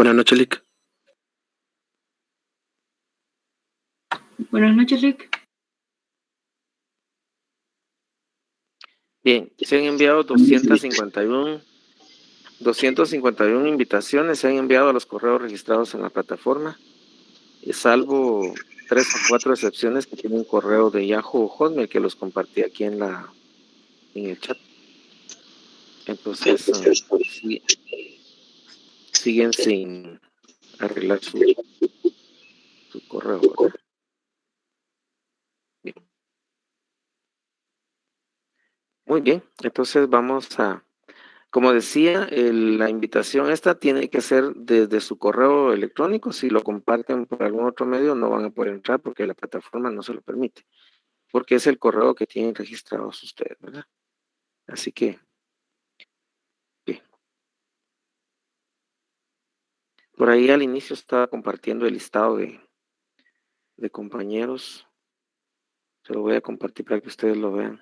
Buenas noches, Lick. Buenas noches, Rick. Bien, se han enviado 251 invitaciones, se han enviado a los correos registrados en la plataforma, y salvo 3 o 4 excepciones que tienen un correo de Yahoo o Hotmail que los compartí aquí en el chat. Entonces, sí, siguen sin arreglar su correo, ¿verdad? Bien. Muy bien, entonces vamos a, como decía, la invitación esta tiene que ser desde su correo electrónico. Si lo comparten por algún otro medio, no van a poder entrar porque la plataforma no se lo permite, porque es el correo que tienen registrados ustedes, ¿verdad? Así que, bien. Por ahí al inicio estaba compartiendo el listado de compañeros. Se lo voy a compartir para que ustedes lo vean.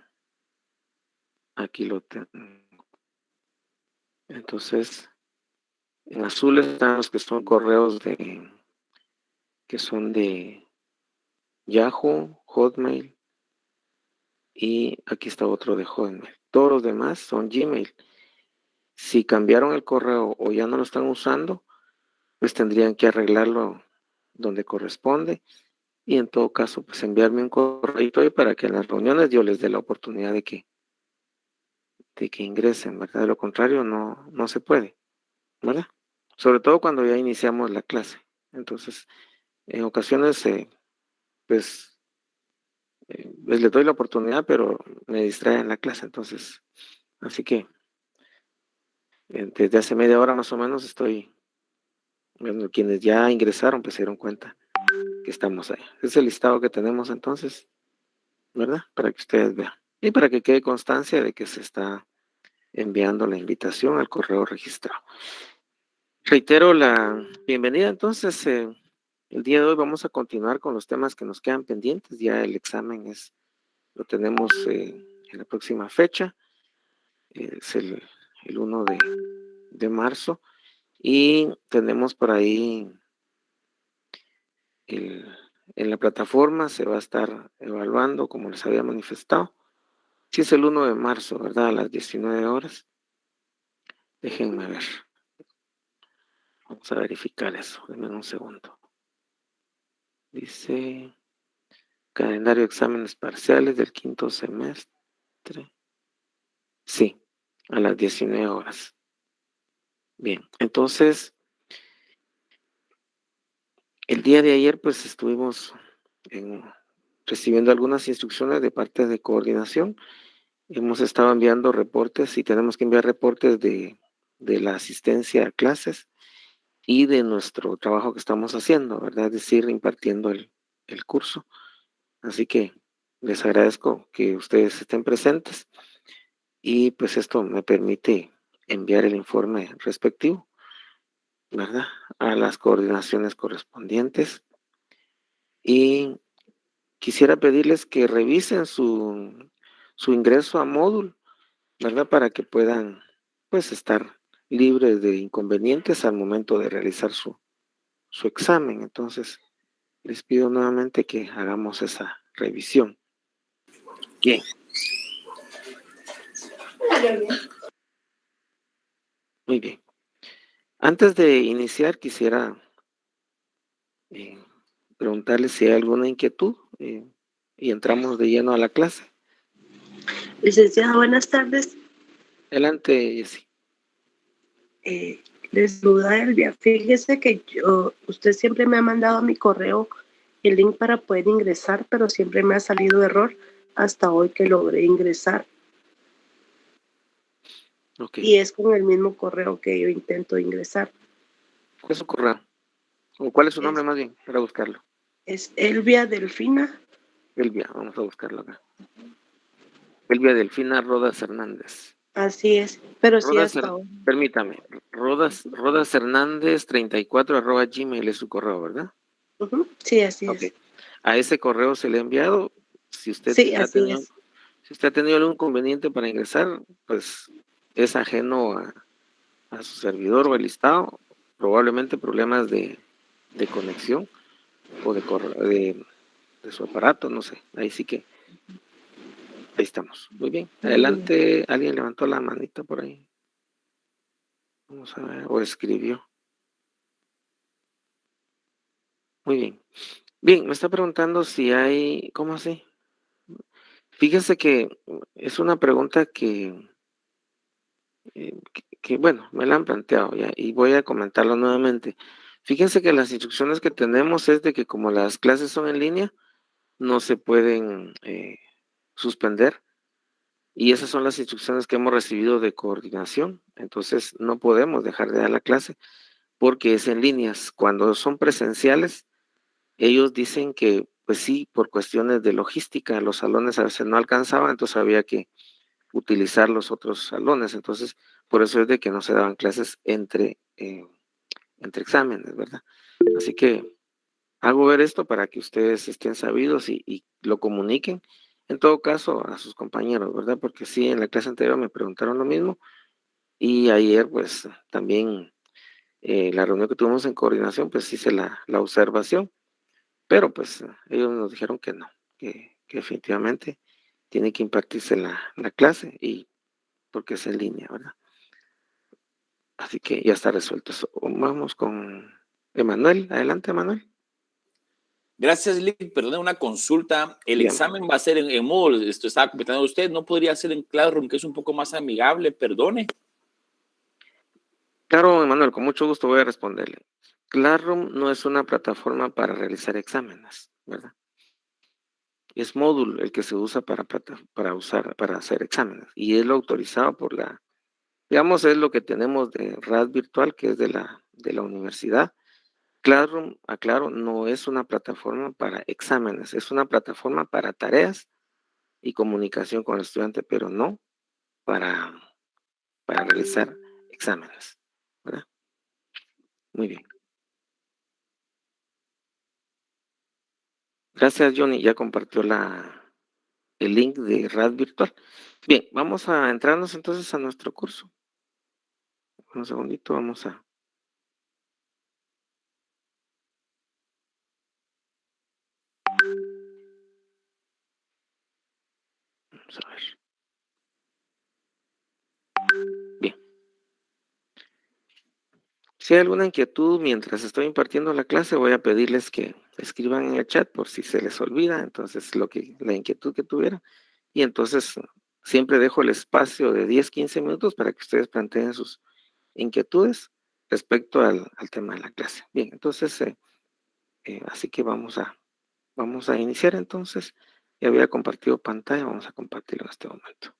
Aquí lo tengo. Entonces, en azul están los que son correos que son de Yahoo, Hotmail, y aquí está otro de Hotmail. Todos los demás son Gmail. Si cambiaron el correo o ya no lo están usando, pues tendrían que arreglarlo donde corresponde, y en todo caso, pues enviarme un correo ahí para que en las reuniones yo les dé la oportunidad de que ingresen, ¿verdad? De lo contrario, no se puede, ¿verdad? Sobre todo cuando ya iniciamos la clase. Entonces, en ocasiones, pues, les doy la oportunidad, pero me distraen la clase. Entonces, así que desde hace media hora más o menos bueno, quienes ya ingresaron, pues se dieron cuenta que estamos ahí. Es el listado que tenemos entonces, ¿verdad? Para que ustedes vean. Y para que quede constancia de que se está enviando la invitación al correo registrado. Reitero la bienvenida. Entonces, el día de hoy vamos a continuar con los temas que nos quedan pendientes. Ya el examen lo tenemos en la próxima fecha. Es el 1 de marzo. Y tenemos por ahí en la plataforma se va a estar evaluando, como les había manifestado. Si es el 1 de marzo, ¿verdad? A las 19 horas. Déjenme ver. Vamos a verificar eso. Denme un segundo. Dice calendario de exámenes parciales del quinto semestre. Sí, a las 19 horas. Bien, entonces, el día de ayer pues estuvimos recibiendo algunas instrucciones de parte de coordinación. Hemos estado enviando reportes y tenemos que enviar reportes de la asistencia a clases y de nuestro trabajo que estamos haciendo, ¿verdad? Es decir, impartiendo el curso. Así que les agradezco que ustedes estén presentes y pues esto me permite enviar el informe respectivo, ¿verdad? A las coordinaciones correspondientes. Y quisiera pedirles que revisen su ingreso a módulo, ¿verdad? Para que puedan pues estar libres de inconvenientes al momento de realizar su examen. Entonces, les pido nuevamente que hagamos esa revisión. Bien. Muy bien. Antes de iniciar, quisiera preguntarles si hay alguna inquietud y entramos de lleno a la clase. Licenciada, buenas tardes. Adelante, Jessy. Les saluda Elvia. Fíjese que usted siempre me ha mandado a mi correo el link para poder ingresar, pero siempre me ha salido error hasta hoy que logré ingresar. Okay. Y es con el mismo correo que yo intento ingresar. ¿Cuál es su correo? ¿O cuál es su nombre más bien? Para buscarlo. Es Elvia Delfina. Elvia, vamos a buscarlo acá. Elvia Delfina Rodas Hernández. Así es, pero sí Rodas, hasta hoy. Permítame, Rodas Hernández 34@gmail es su correo, ¿verdad? Sí, así Okay. es. A ese correo se le ha enviado. Si usted sí, así es. Si usted ha tenido algún inconveniente para ingresar, pues es ajeno a su servidor o el listado, probablemente problemas de conexión o de su aparato, no sé. Ahí sí que, ahí estamos. Muy bien. Adelante, alguien levantó la manita por ahí. Vamos a ver, o escribió. Muy bien. Bien, me está preguntando si hay, ¿cómo así? Fíjese que es una pregunta bueno, me la han planteado ya y voy a comentarlo nuevamente. Fíjense que las instrucciones que tenemos es de que como las clases son en línea, no se pueden suspender y esas son las instrucciones que hemos recibido de coordinación. Entonces no podemos dejar de dar la clase porque es en líneas. Cuando son presenciales, ellos dicen que pues sí, por cuestiones de logística, los salones a veces no alcanzaban, entonces había que utilizar los otros salones. Entonces, por eso es de que no se daban clases entre exámenes, ¿verdad? Así que hago ver esto para que ustedes estén sabidos y lo comuniquen, en todo caso, a sus compañeros, ¿verdad? Porque sí, en la clase anterior me preguntaron lo mismo y ayer, pues, también la reunión que tuvimos en coordinación, pues hice la observación, pero pues ellos nos dijeron que no, que definitivamente tiene que impartirse la clase y porque es en línea, ¿verdad? Así que ya está resuelto eso. Vamos con Emanuel. Adelante, Emanuel. Gracias, Lick. Perdón, una consulta. El Dígame. examen va a ser en Moodle. Esto estaba comentando usted. ¿No podría ser en Classroom, que es un poco más amigable? Perdone. Claro, Emanuel, con mucho gusto voy a responderle. Classroom no es una plataforma para realizar exámenes, ¿verdad? Es Moodle el que se usa para hacer exámenes y es lo autorizado por digamos, es lo que tenemos de RAD virtual, que es de la universidad. Classroom, aclaro, no es una plataforma para exámenes, es una plataforma para tareas y comunicación con el estudiante, pero no para, para realizar exámenes, ¿verdad? Muy bien. Gracias, Johnny. Ya compartió el link de RAD virtual. Bien, vamos a entrarnos entonces a nuestro curso. Un segundito, vamos a ver. Bien. Si hay alguna inquietud mientras estoy impartiendo la clase, voy a pedirles que escriban en el chat por si se les olvida, entonces la inquietud que tuvieran. Y entonces siempre dejo el espacio de 10, 15 minutos para que ustedes planteen sus inquietudes respecto al tema de la clase. Bien, entonces, así que vamos a iniciar entonces. Ya había compartido pantalla, vamos a compartirlo en este momento.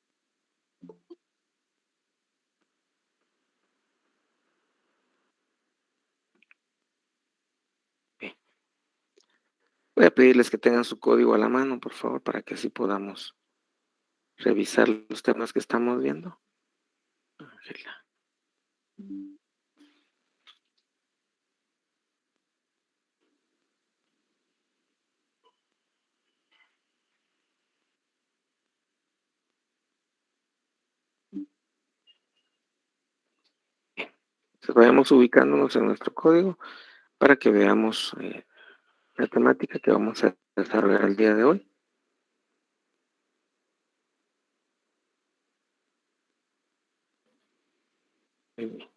Bien. Voy a pedirles que tengan su código a la mano, por favor, para que así podamos revisar los temas que estamos viendo. Ángela. Entonces vayamos ubicándonos en nuestro código para que veamos la temática que vamos a desarrollar el día de hoy. Muy bien.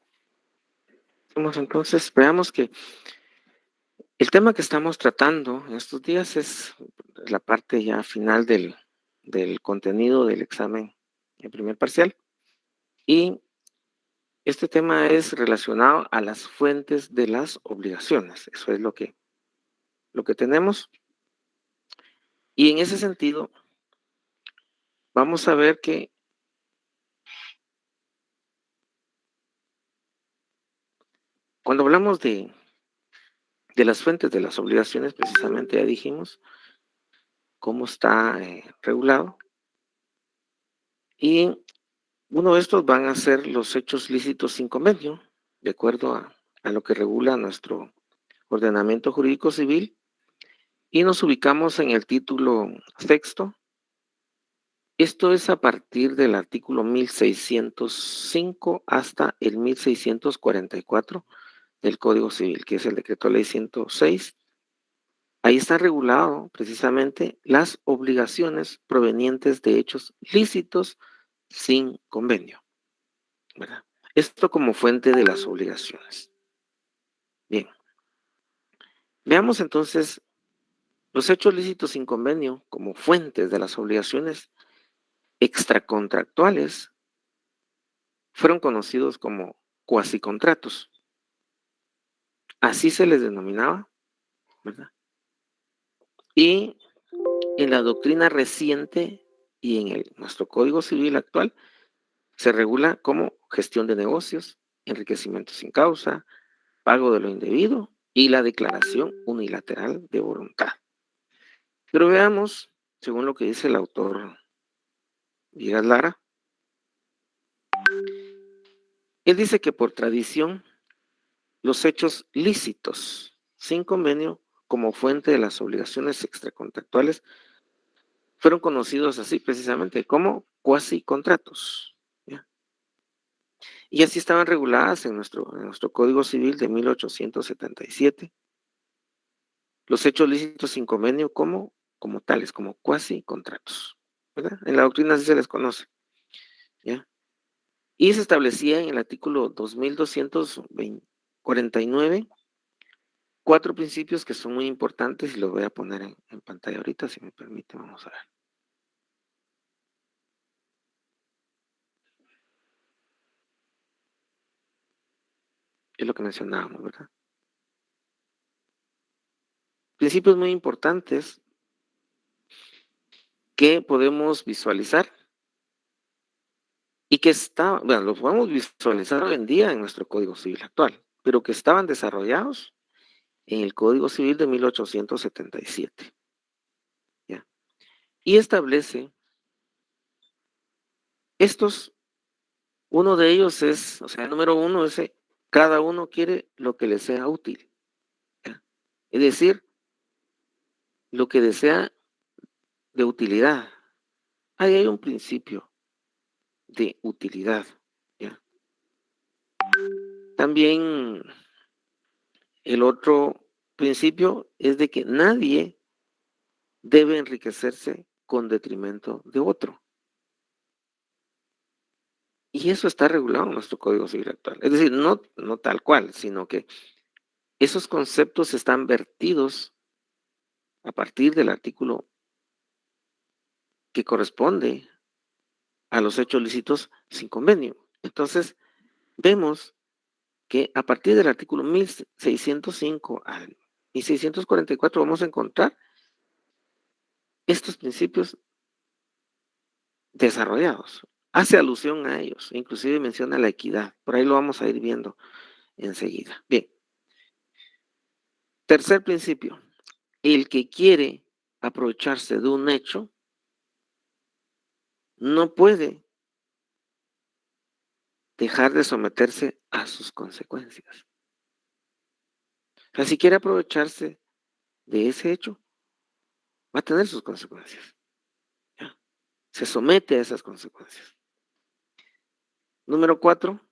Entonces, veamos que el tema que estamos tratando en estos días es la parte ya final del contenido del examen en primer parcial. Y este tema es relacionado a las fuentes de las obligaciones. Eso es lo que tenemos. Y en ese sentido, vamos a ver que cuando hablamos de las fuentes de las obligaciones, precisamente ya dijimos cómo está regulado. Y uno de estos van a ser los hechos lícitos sin convenio, de acuerdo a lo que regula nuestro ordenamiento jurídico civil. Y nos ubicamos en el título sexto. Esto es a partir del artículo 1605 hasta el 1644 del Código Civil, que es el Decreto Ley 106. Ahí está regulado precisamente las obligaciones provenientes de hechos lícitos sin convenio, ¿verdad? Esto como fuente de las obligaciones. Bien, veamos entonces los hechos lícitos sin convenio como fuentes de las obligaciones extracontractuales fueron conocidos como cuasicontratos. Así se les denominaba, ¿verdad? Y en la doctrina reciente y en nuestro Código Civil actual se regula como gestión de negocios, enriquecimiento sin causa, pago de lo indebido y la declaración unilateral de voluntad. Pero veamos, según lo que dice el autor Villegas Lara, él dice que por tradición los hechos lícitos sin convenio como fuente de las obligaciones extracontractuales fueron conocidos así precisamente como cuasicontratos. ¿Ya? Y así estaban reguladas en nuestro Código Civil de 1877. Los hechos lícitos sin convenio como tales, como cuasicontratos. ¿Verdad? En la doctrina así se les conoce. ¿Ya? Y se establecía en el artículo 2249 4 principios que son muy importantes y los voy a poner en pantalla ahorita, si me permite, vamos a ver. Es lo que mencionábamos, ¿verdad? Principios muy importantes que podemos visualizar y que bueno, los podemos visualizar hoy en día en nuestro Código Civil actual, pero que estaban desarrollados en el Código Civil de 1877. ¿Ya? Y establece estos, uno de ellos es, o sea, el número 1 es, cada uno quiere lo que le sea útil. ¿Ya? Es decir, lo que desea de utilidad. Ahí hay un principio de utilidad. ¿Ya? También el otro principio es de que nadie debe enriquecerse con detrimento de otro. Y eso está regulado en nuestro Código Civil actual. Es decir, no tal cual, sino que esos conceptos están vertidos a partir del artículo que corresponde a los hechos lícitos sin convenio. Entonces, vemos que a partir del artículo 1605 al 1644 vamos a encontrar estos principios desarrollados. Hace alusión a ellos, inclusive menciona la equidad. Por ahí lo vamos a ir viendo enseguida. Bien. Tercer principio. El que quiere aprovecharse de un hecho no puede dejar de someterse a sus consecuencias. O sea, si quiere aprovecharse de ese hecho, va a tener sus consecuencias. ¿Ya? Se somete a esas consecuencias. Número 4,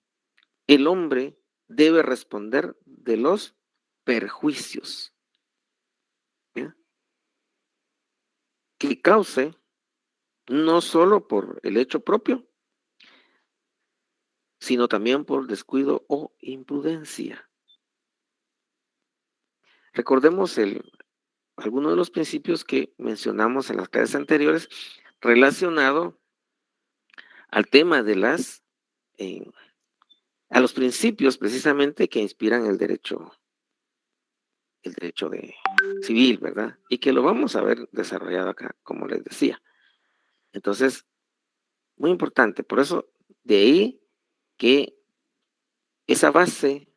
el hombre debe responder de los perjuicios, ¿ya? Que cause no solo por el hecho propio, sino también por descuido o imprudencia. Recordemos algunos de los principios que mencionamos en las clases anteriores relacionado al tema de a los principios precisamente que inspiran el derecho de civil, ¿verdad? Y que lo vamos a ver desarrollado acá, como les decía. Entonces, muy importante, por eso de ahí que esa base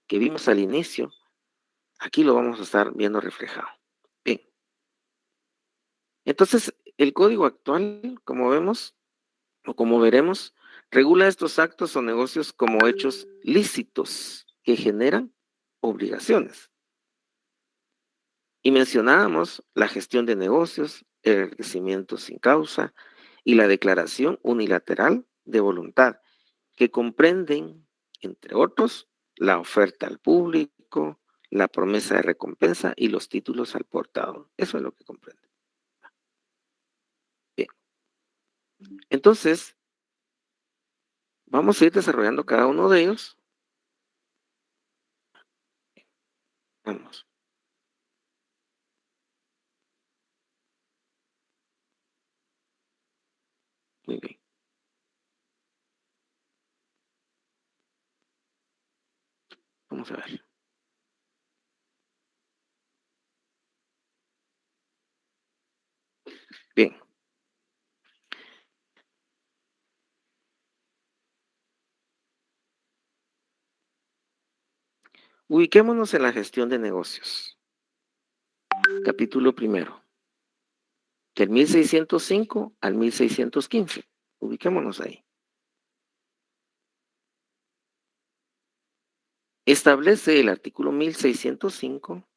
que vimos al inicio, aquí lo vamos a estar viendo reflejado. Bien. Entonces, el código actual, como vemos, o como veremos, regula estos actos o negocios como hechos lícitos que generan obligaciones. Y mencionábamos la gestión de negocios, el enriquecimiento sin causa y la declaración unilateral de voluntad, que comprenden, entre otros, la oferta al público, la promesa de recompensa y los títulos al portador. Eso es lo que comprende. Bien. Entonces, vamos a ir desarrollando cada uno de ellos. Vamos. Muy bien. Vamos a ver. Bien. Ubiquémonos en la gestión de negocios. Capítulo primero. Del 1605 al 1615. Ubiquémonos ahí. Establece el artículo 1605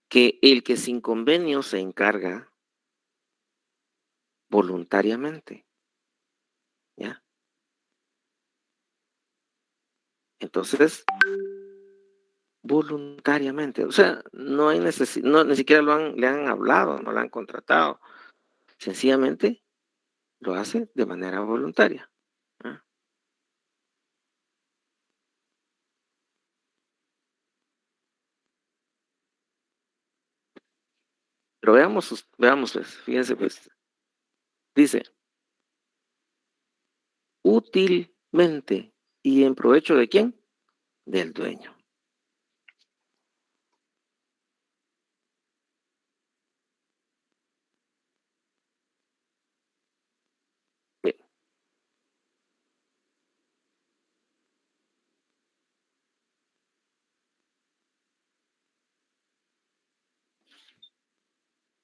que el que sin convenio se encarga voluntariamente, ¿ya? Entonces, voluntariamente, o sea, no hay necesidad, no, ni siquiera le han hablado, no lo han contratado, sencillamente lo hace de manera voluntaria. ¿Ah? Pero veamos pues, fíjense pues, dice, útilmente y en provecho de quién? Del dueño. Bien.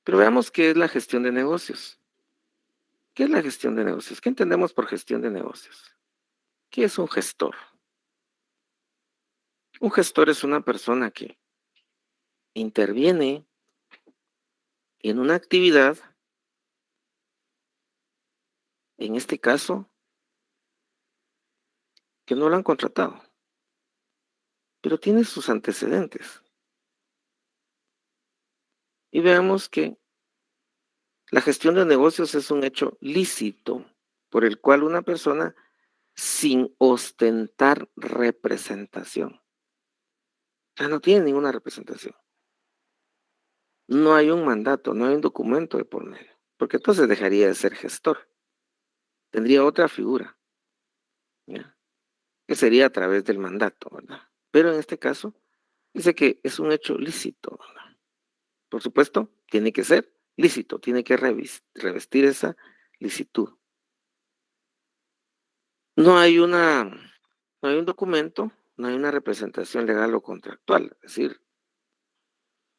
Pero veamos qué es la gestión de negocios. ¿Qué es la gestión de negocios? ¿Qué entendemos por gestión de negocios? ¿Qué es un gestor? Un gestor es una persona que interviene en una actividad, en este caso, que no lo han contratado, pero tiene sus antecedentes. Y veamos que la gestión de negocios es un hecho lícito por el cual una persona sin ostentar representación, o sea, no tiene ninguna representación. No hay un mandato, no hay un documento de por medio, porque entonces dejaría de ser gestor. Tendría otra figura, ¿ya? Que sería a través del mandato, ¿verdad? Pero en este caso, dice que es un hecho lícito, ¿verdad? Por supuesto, tiene que ser lícito, tiene que revestir esa licitud. No hay no hay un documento, no hay una representación legal o contractual. Es decir,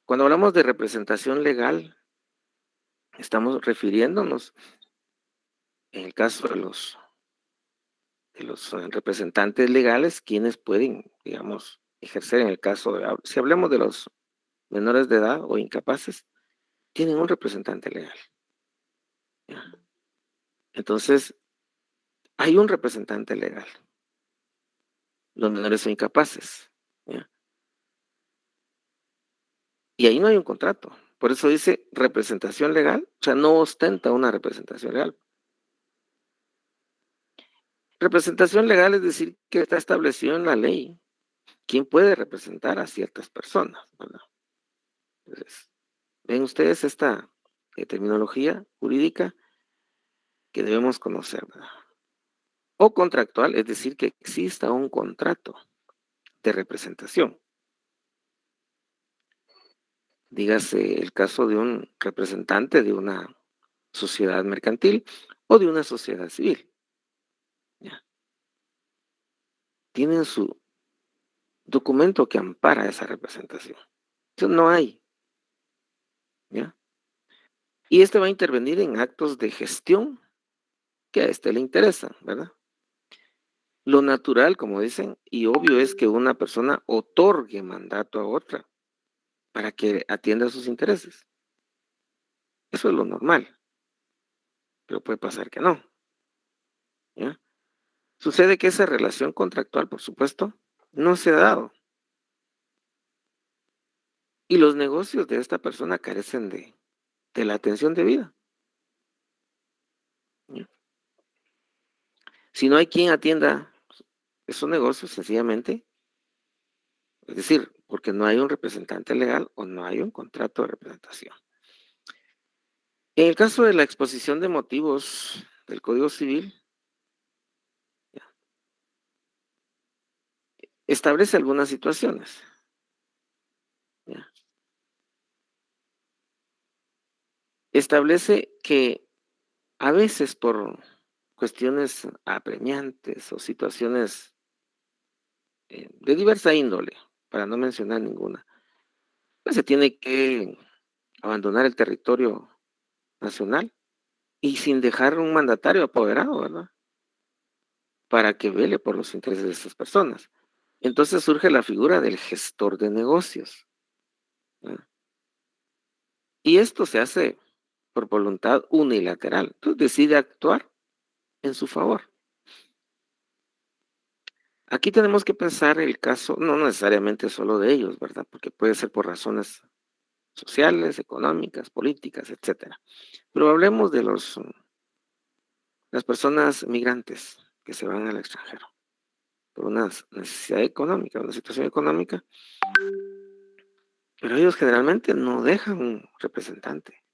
cuando hablamos de representación legal, estamos refiriéndonos, en el caso de los representantes legales, quienes pueden, digamos, ejercer en el caso de, si hablamos de los menores de edad o incapaces, tienen un representante legal. ¿Ya? Entonces, hay un representante legal. Los menores son incapaces. ¿Ya? Y ahí no hay un contrato. Por eso dice representación legal, o sea, no ostenta una representación legal. Representación legal es decir que está establecido en la ley quién puede representar a ciertas personas, ¿verdad? Entonces, ven ustedes esta terminología jurídica que debemos conocer, ¿verdad? O contractual, es decir, que exista un contrato de representación. Dígase el caso de un representante de una sociedad mercantil o de una sociedad civil. ¿Ya? Tienen su documento que ampara esa representación. Eso no hay. ¿Ya? Y este va a intervenir en actos de gestión que a este le interesa, ¿verdad? Lo natural, como dicen, y obvio es que una persona otorgue mandato a otra para que atienda sus intereses. Eso es lo normal, pero puede pasar que no. ¿Ya? Sucede que esa relación contractual, por supuesto, no se ha dado. Y los negocios de esta persona carecen de la atención debida. ¿Ya? Si no hay quien atienda esos negocios, sencillamente, es decir, porque no hay un representante legal o no hay un contrato de representación. En el caso de la exposición de motivos del Código Civil, ya, establece algunas situaciones. Ya. Establece que a veces por cuestiones apremiantes o situaciones de diversa índole, para no mencionar ninguna, pues se tiene que abandonar el territorio nacional y sin dejar un mandatario apoderado, ¿verdad? Para que vele por los intereses de esas personas. Entonces surge la figura del gestor de negocios, ¿verdad? Y esto se hace por voluntad unilateral. Entonces decide actuar en su favor. Aquí tenemos que pensar el caso, no necesariamente solo de ellos, ¿verdad? Porque puede ser por razones sociales, económicas, políticas, etcétera. Pero hablemos de las personas migrantes que se van al extranjero por una necesidad económica, una situación económica, pero ellos generalmente no dejan un representante,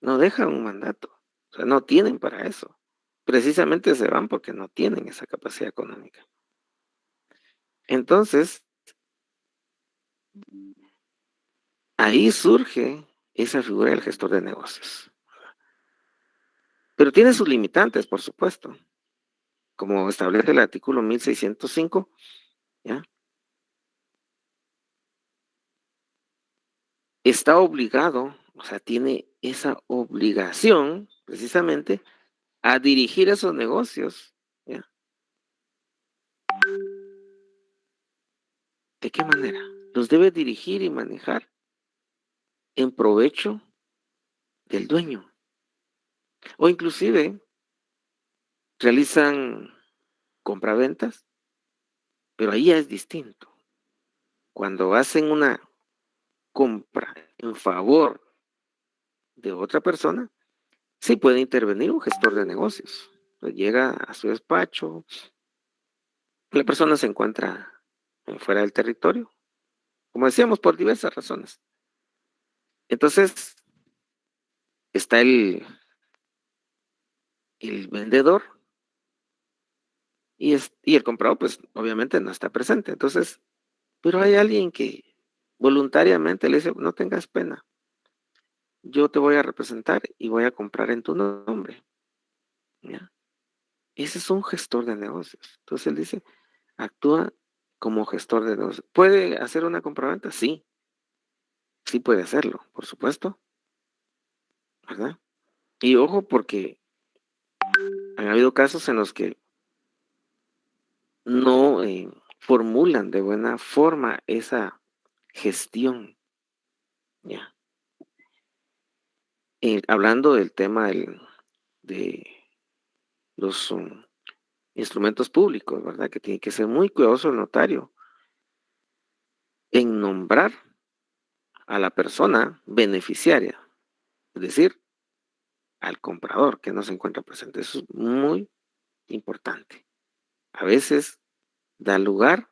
no dejan un mandato, o sea, no tienen para eso. Precisamente se van porque no tienen esa capacidad económica. Entonces, ahí surge esa figura del gestor de negocios. Pero tiene sus limitantes, por supuesto, como establece el artículo 1605, ¿ya? Está obligado, o sea, tiene esa obligación precisamente a dirigir esos negocios, ¿ya? ¿De qué manera? Los debe dirigir y manejar en provecho del dueño. O inclusive realizan compraventas, pero ahí ya es distinto. Cuando hacen una compra en favor de otra persona, sí puede intervenir un gestor de negocios. Pues llega a su despacho, la persona se encuentra fuera del territorio, como decíamos, por diversas razones. Entonces, está el vendedor y el comprador, pues obviamente no está presente. Entonces, pero hay alguien que voluntariamente le dice, no tengas pena, yo te voy a representar y voy a comprar en tu nombre. ¿Ya? Ese es un gestor de negocios. Entonces él dice, actúa como gestor de negocios. ¿Puede hacer una compraventa? Sí, sí puede hacerlo, por supuesto, ¿verdad? Y ojo, porque han habido casos en los que no formulan de buena forma esa gestión, ¿ya? Hablando del tema de los instrumentos públicos, ¿verdad? Que tiene que ser muy cuidadoso el notario en nombrar a la persona beneficiaria, es decir, al comprador que no se encuentra presente. Eso es muy importante. A veces da lugar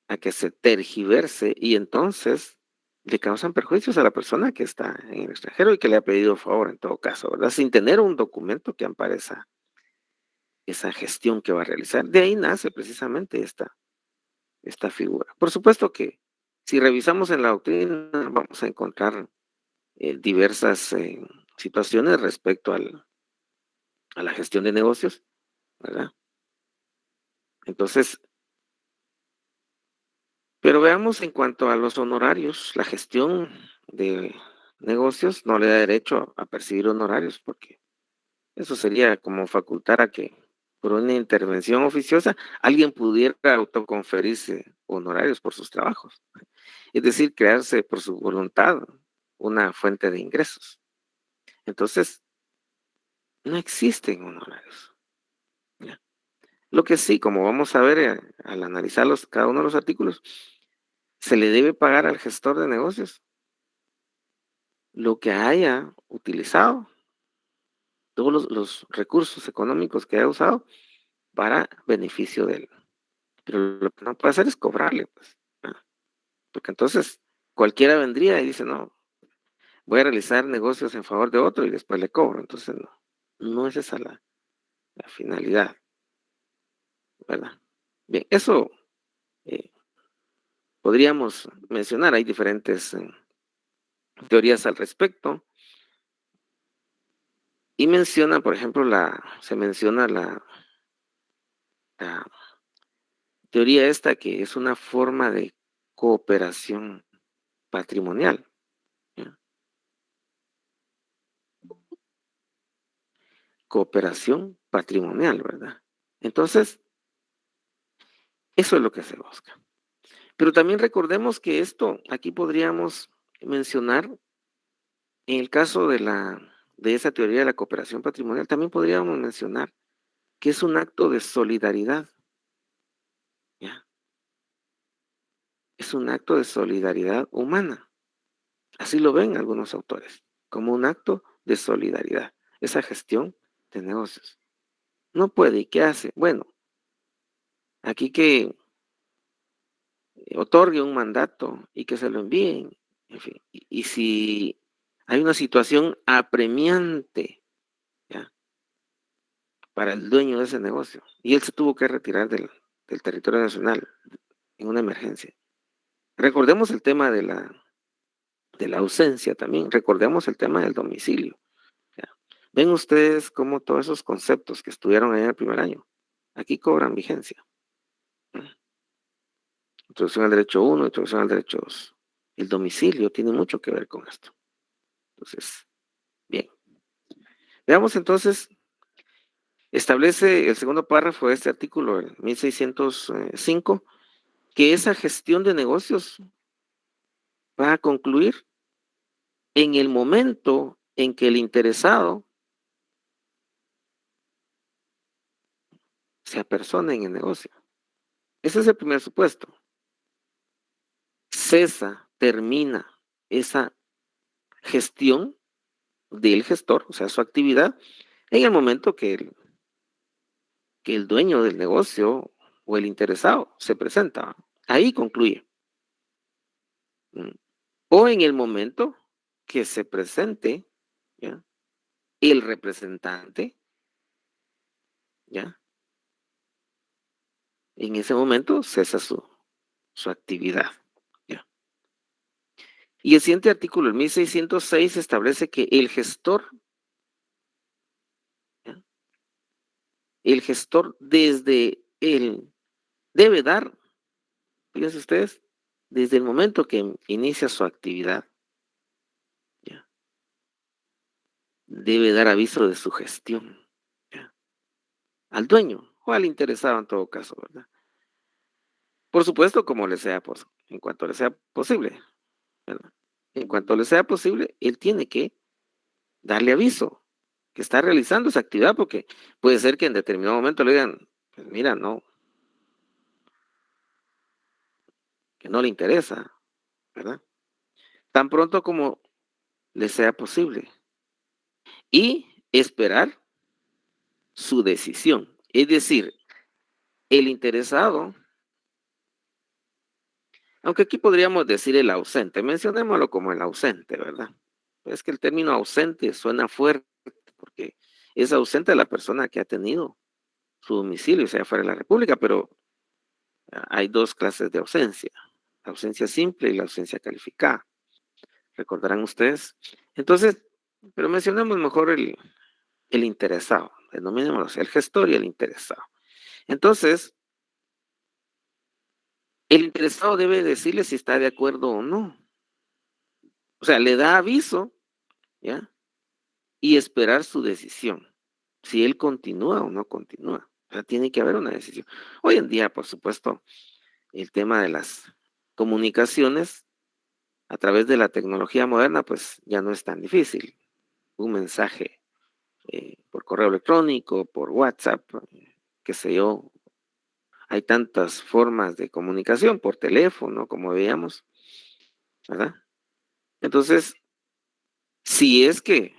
a que se tergiverse y entonces le causan perjuicios a la persona que está en el extranjero y que le ha pedido favor en todo caso, ¿verdad? Sin tener un documento que ampare esa gestión que va a realizar. De ahí nace precisamente esta figura. Por supuesto que si revisamos en la doctrina vamos a encontrar diversas situaciones respecto a la gestión de negocios, ¿verdad? Entonces, pero veamos en cuanto a los honorarios, la gestión de negocios no le da derecho a percibir honorarios porque eso sería como facultar a que por una intervención oficiosa alguien pudiera autoconferirse honorarios por sus trabajos. Es decir, crearse por su voluntad una fuente de ingresos. Entonces, no existen honorarios, ¿ya? Lo que sí, como vamos a ver al analizar cada uno de los artículos, se le debe pagar al gestor de negocios lo que haya utilizado, todos los recursos económicos que haya usado para beneficio de él. Pero lo que no puede hacer es cobrarle, pues, ¿verdad? Porque entonces cualquiera vendría y dice, no, voy a realizar negocios en favor de otro y después le cobro. Entonces no es esa la finalidad, ¿verdad? Bien, eso eh, podríamos mencionar, hay diferentes teorías al respecto. Y menciona, por ejemplo, se menciona la teoría esta que es una forma de cooperación patrimonial, ¿ya? Cooperación patrimonial, ¿verdad? Entonces, eso es lo que se busca. Pero también recordemos que esto, aquí podríamos mencionar, en el caso de esa teoría de la cooperación patrimonial, también podríamos mencionar que es un acto de solidaridad, ¿ya? Es un acto de solidaridad humana. Así lo ven algunos autores, como un acto de solidaridad, esa gestión de negocios. No puede, ¿y qué hace? Bueno, aquí que otorgue un mandato y que se lo envíen, en fin. Y si hay una situación apremiante, ¿ya?, para el dueño de ese negocio, y él se tuvo que retirar del territorio nacional en una emergencia. Recordemos el tema de la ausencia también, recordemos el tema del domicilio. Ya. Ven ustedes cómo todos esos conceptos que estudiaron ahí en el primer año, aquí cobran vigencia. Introducción al derecho 1, introducción al derecho 2. El domicilio tiene mucho que ver con esto. Entonces, bien. Veamos entonces, establece el segundo párrafo de este artículo, el 1605, que esa gestión de negocios va a concluir en el momento en que el interesado se apersone en el negocio. Ese es el primer supuesto. Cesa, termina esa gestión del gestor, o sea, su actividad, en el momento que el dueño del negocio o el interesado se presenta. Ahí concluye. O en el momento que se presente, ¿ya?, el representante, ¿ya? En ese momento cesa su actividad, ¿ya? Y el siguiente artículo, el 1606, establece que el gestor, ¿ya?, el gestor debe dar, fíjense ustedes, desde el momento que inicia su actividad, ¿ya?, debe dar aviso de su gestión, ¿ya?, al dueño o al interesado en todo caso, ¿verdad? Por supuesto, como le sea, pues, en cuanto le sea posible, ¿verdad? En cuanto le sea posible, él tiene que darle aviso que está realizando esa actividad, porque puede ser que en determinado momento le digan, pues mira, no, que no le interesa, ¿verdad? Tan pronto como le sea posible. Y esperar su decisión. Es decir, el interesado, aunque aquí podríamos decir el ausente, mencionémoslo como el ausente, ¿verdad? Es que el término ausente suena fuerte porque es ausente la persona que ha tenido su domicilio, sea fuera de la República, pero hay dos clases de ausencia, la ausencia simple y la ausencia calificada. ¿Recordarán ustedes? Entonces, pero mencionemos mejor el interesado, denominémoslo así, el gestor y el interesado. Entonces, el interesado debe decirle si está de acuerdo o no. O sea, le da aviso, ¿ya?, y esperar su decisión, si él continúa o no continúa. O sea, tiene que haber una decisión. Hoy en día, por supuesto, el tema de las comunicaciones a través de la tecnología moderna, pues ya no es tan difícil. Un mensaje por correo electrónico, por WhatsApp, qué sé yo, hay tantas formas de comunicación por teléfono, como veíamos, ¿verdad? Entonces, si es que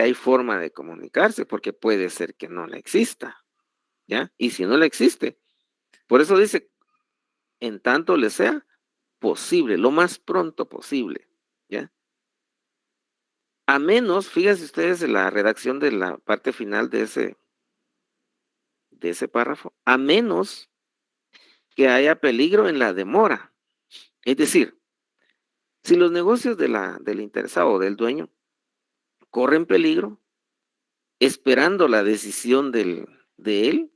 hay forma de comunicarse, porque puede ser que no la exista, ¿ya? Y si no la existe, por eso dice, en tanto le sea posible, lo más pronto posible, ¿ya? A menos, fíjense ustedes en la redacción de la parte final de ese párrafo, a menos que haya peligro en la demora. Es decir, si los negocios del interesado o del dueño corren peligro esperando la decisión de él,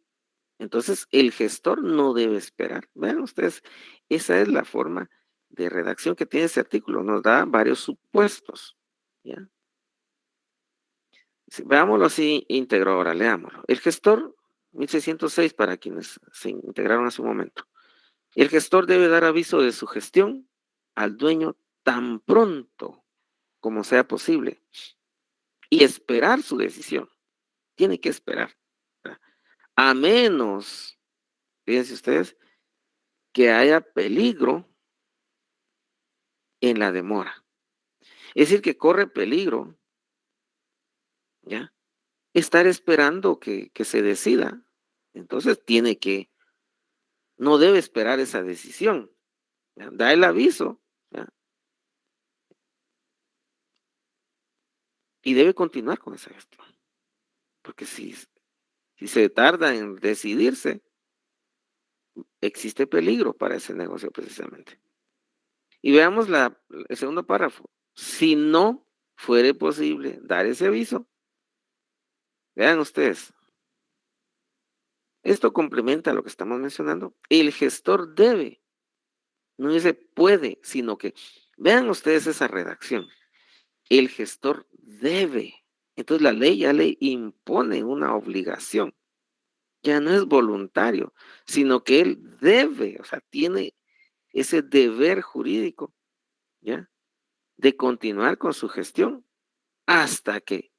entonces el gestor no debe esperar. Vean ustedes, esa es la forma de redacción que tiene ese artículo. Nos da varios supuestos, ¿ya? Veámoslo así íntegro ahora, leámoslo. El gestor, 1606 para quienes se integraron hace un momento. El gestor debe dar aviso de su gestión al dueño tan pronto como sea posible y esperar su decisión. Tiene que esperar, ¿verdad? A menos, fíjense ustedes, que haya peligro en la demora. Es decir, que corre peligro, ¿ya? Estar esperando que se decida. Entonces no debe esperar esa decisión, ¿ya? Da el aviso, ¿ya? Y debe continuar con esa gestión. Porque si se tarda en decidirse, existe peligro para ese negocio precisamente. Y veamos el segundo párrafo. Si no fuere posible dar ese aviso, vean ustedes, esto complementa lo que estamos mencionando. El gestor debe, no dice puede, sino que, vean ustedes esa redacción. El gestor debe. Entonces la ley ya le impone una obligación. Ya no es voluntario, sino que él debe, o sea, tiene ese deber jurídico, ¿ya? De continuar con su gestión hasta que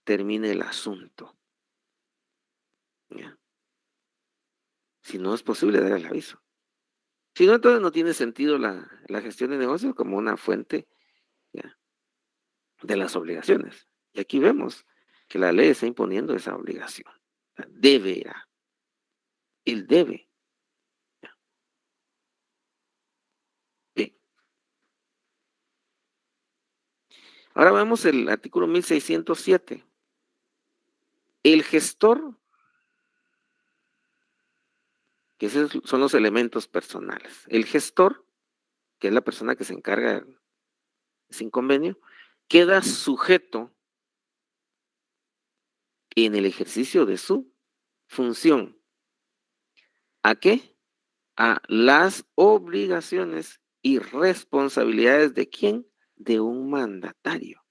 termine el asunto, ¿ya? Si no es posible dar el aviso. Si no, entonces no tiene sentido la gestión de negocios como una fuente, ¿ya?, de las obligaciones. Y aquí vemos que la ley está imponiendo esa obligación. Deberá. Él debe. ¿Ya? Bien. Ahora vemos el artículo 1607. El gestor, que esos son los elementos personales. El gestor, que es la persona que se encarga sin convenio, queda sujeto en el ejercicio de su función. ¿A qué? A las obligaciones y responsabilidades de quién? De un mandatario.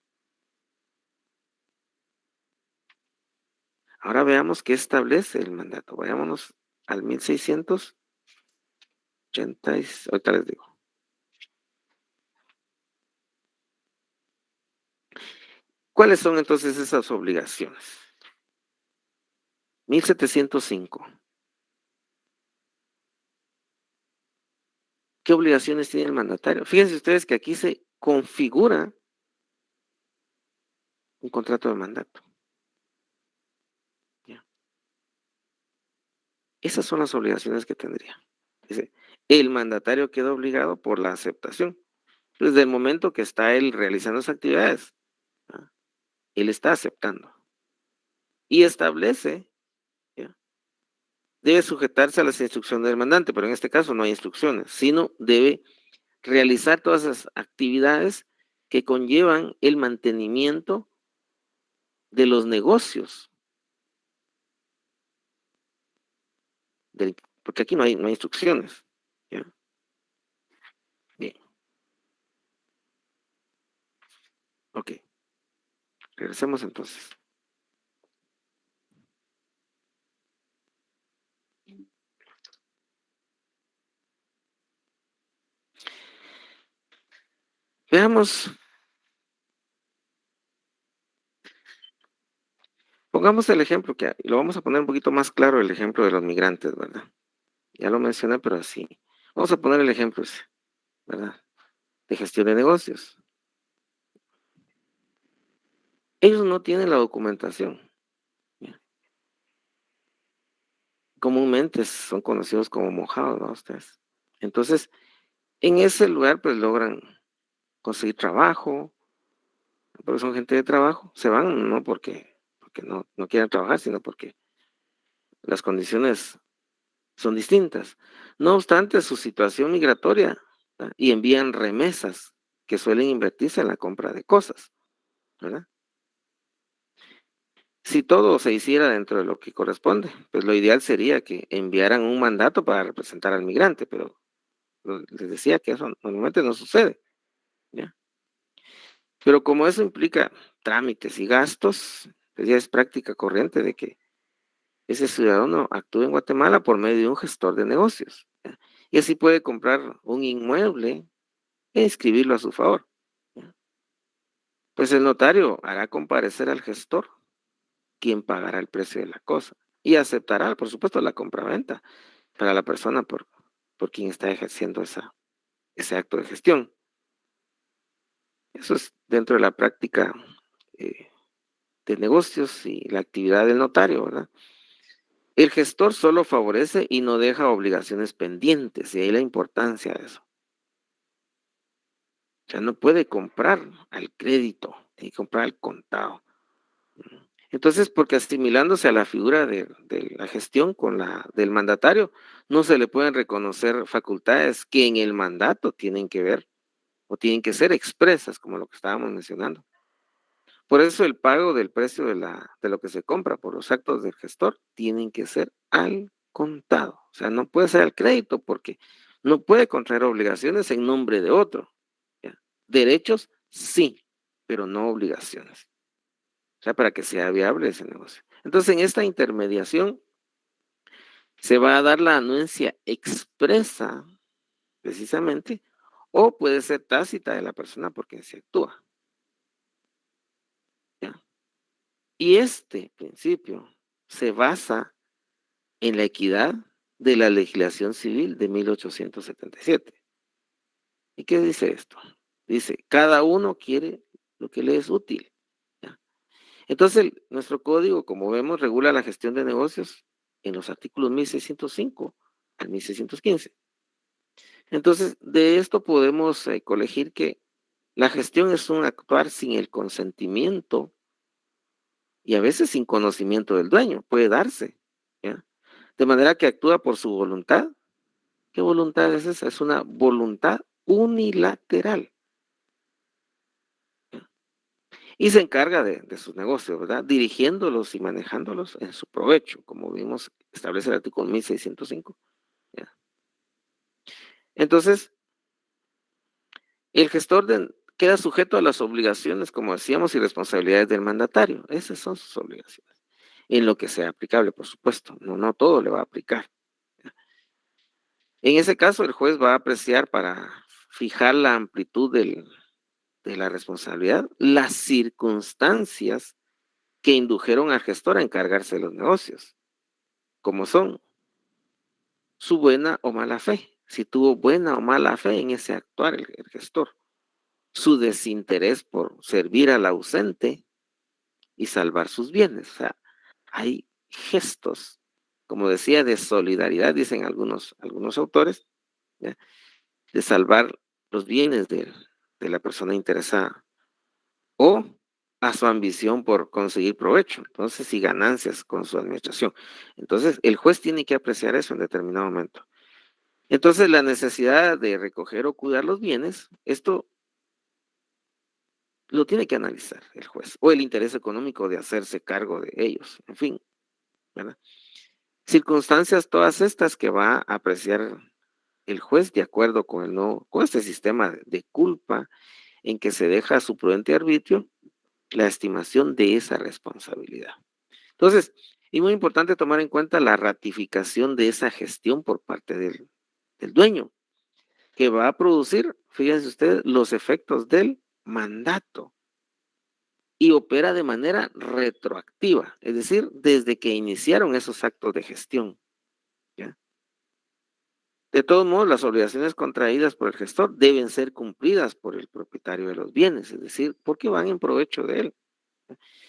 Ahora veamos qué establece el mandato. Vayámonos al 1680. Ahorita les digo. ¿Cuáles son entonces esas obligaciones? 1705. ¿Qué obligaciones tiene el mandatario? Fíjense ustedes que aquí se configura un contrato de mandato. ¿Ya? Esas son las obligaciones que tendría. Dice, el mandatario queda obligado por la aceptación. Desde el momento que está él realizando esas actividades, ¿ah?, él está aceptando. Y establece, ¿ya?, debe sujetarse a las instrucciones del mandante, pero en este caso no hay instrucciones, sino debe realizar todas esas actividades que conllevan el mantenimiento de los negocios. Porque aquí no hay instrucciones, ¿ya? Bien, ok. Regresemos entonces. Veamos, pongamos el ejemplo y lo vamos a poner un poquito más claro, el ejemplo de los migrantes, ¿verdad? ya lo mencioné, pero así. Vamos a poner el ejemplo, ¿verdad? De gestión de negocios. Ellos no tienen la documentación. ¿Ya? Comúnmente son conocidos como mojados, ¿no? Ustedes. Entonces, en ese lugar, pues logran conseguir trabajo, porque son gente de trabajo. Se van no porque no quieran trabajar, sino porque las condiciones son distintas. No obstante, su situación migratoria, ¿verdad? Y envían remesas que suelen invertirse en la compra de cosas, ¿verdad? Si todo se hiciera dentro de lo que corresponde, pues lo ideal sería que enviaran un mandato para representar al migrante, pero les decía que eso normalmente no sucede, ¿ya? Pero como eso implica trámites y gastos, pues ya es práctica corriente de que ese ciudadano actúe en Guatemala por medio de un gestor de negocios, ¿ya? Y así puede comprar un inmueble e inscribirlo a su favor, ¿ya? Pues el notario hará comparecer al gestor, quien pagará el precio de la cosa y aceptará, por supuesto, la compraventa para la persona por quien está ejerciendo ese acto de gestión. Eso es dentro de la práctica eh, de negocios y la actividad del notario, ¿verdad? El gestor solo favorece y no deja obligaciones pendientes, y ahí la importancia de eso. O sea, no puede comprar al crédito, tiene que comprar al contado. Entonces, porque asimilándose a la figura de la gestión con la del mandatario, no se le pueden reconocer facultades que en el mandato tienen que ver o tienen que ser expresas, como lo que estábamos mencionando. Por eso el pago del precio de lo que se compra por los actos del gestor tienen que ser al contado. O sea, no puede ser al crédito porque no puede contraer obligaciones en nombre de otro, ¿ya? Derechos sí, pero no obligaciones. O sea, para que sea viable ese negocio. Entonces, en esta intermediación se va a dar la anuencia expresa, precisamente, o puede ser tácita de la persona por quien se actúa, ¿ya? Y este principio se basa en la equidad de la legislación civil de 1877. ¿Y qué dice esto? Dice, cada uno quiere lo que le es útil, ¿ya? Entonces, nuestro código, como vemos, regula la gestión de negocios en los artículos 1605 al 1615. Entonces, de esto podemos colegir que la gestión es un actuar sin el consentimiento y a veces sin conocimiento del dueño, puede darse, ¿ya? De manera que actúa por su voluntad. ¿Qué voluntad es esa? Es una voluntad unilateral, ¿ya? Y se encarga de sus negocios, ¿verdad? Dirigiéndolos y manejándolos en su provecho, como vimos, establece el artículo 1605, ¿ya? Entonces, el gestor queda sujeto a las obligaciones, como decíamos, y responsabilidades del mandatario. Esas son sus obligaciones. En lo que sea aplicable, por supuesto. No todo le va a aplicar, ¿ya? En ese caso, el juez va a apreciar para fijar la amplitud de la responsabilidad, las circunstancias que indujeron al gestor a encargarse de los negocios, como son su buena o mala fe, si tuvo buena o mala fe en ese actuar el gestor, su desinterés por servir al ausente y salvar sus bienes. O sea, hay gestos, como decía, de solidaridad, dicen algunos autores, ¿ya? De salvar los bienes de la persona interesada o a su ambición por conseguir provecho, entonces, y ganancias con su administración. Entonces, el juez tiene que apreciar eso en determinado momento. Entonces, la necesidad de recoger o cuidar los bienes, esto lo tiene que analizar el juez, o el interés económico de hacerse cargo de ellos, en fin, ¿verdad? Circunstancias todas estas que va a apreciar el juez de acuerdo con con este sistema de culpa en que se deja a su prudente arbitrio la estimación de esa responsabilidad. Entonces, y muy importante tomar en cuenta la ratificación de esa gestión por parte del dueño, que va a producir, fíjense ustedes, los efectos del mandato y opera de manera retroactiva, es decir, desde que iniciaron esos actos de gestión, ¿ya? De todos modos, las obligaciones contraídas por el gestor deben ser cumplidas por el propietario de los bienes, es decir, porque van en provecho de él,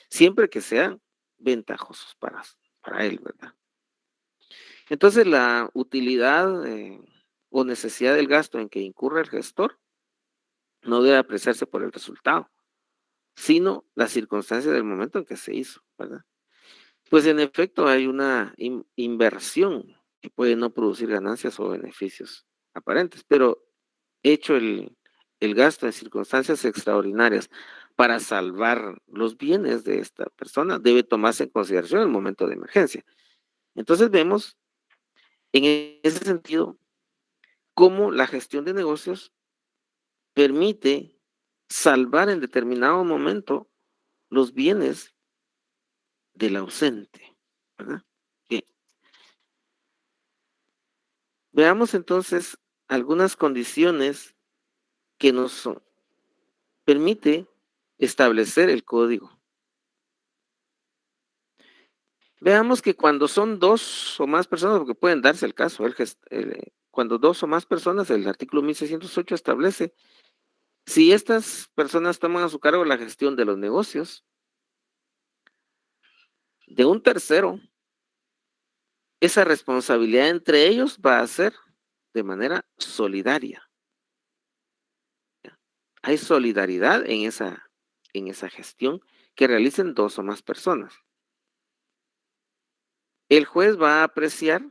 siempre que sean ventajosos para él, ¿verdad? Entonces, la utilidad o necesidad del gasto en que incurre el gestor no debe apreciarse por el resultado, sino las circunstancias del momento en que se hizo, ¿verdad? Pues en efecto hay una inversión que puede no producir ganancias o beneficios aparentes, pero hecho el gasto en circunstancias extraordinarias para salvar los bienes de esta persona, debe tomarse en consideración en el momento de emergencia. Entonces vemos en ese sentido cómo la gestión de negocios permite salvar en determinado momento los bienes del ausente, ¿verdad? Bien. Veamos entonces algunas condiciones que nos permite establecer el código. Veamos que cuando son dos o más personas, porque pueden darse el caso, cuando dos o más personas, el artículo 1608 establece, si estas personas toman a su cargo la gestión de los negocios de un tercero, esa responsabilidad entre ellos va a ser de manera solidaria. Hay solidaridad en esa gestión que realicen dos o más personas. El juez va a apreciar,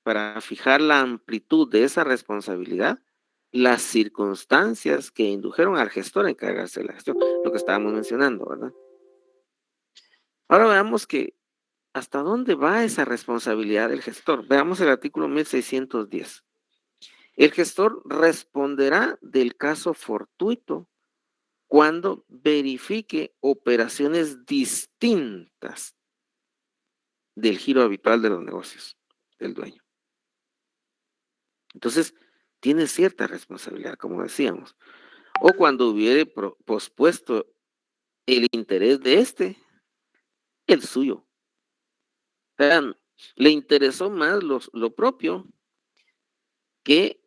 para fijar la amplitud de esa responsabilidad, las circunstancias que indujeron al gestor a encargarse de la gestión, lo que estábamos mencionando, ¿verdad? Ahora veamos que hasta dónde va esa responsabilidad del gestor. Veamos el artículo 1610. El gestor responderá del caso fortuito cuando verifique operaciones distintas del giro habitual de los negocios del dueño. Entonces, tiene cierta responsabilidad, como decíamos. O cuando hubiere pospuesto el interés de el suyo. O sea, le interesó más lo propio que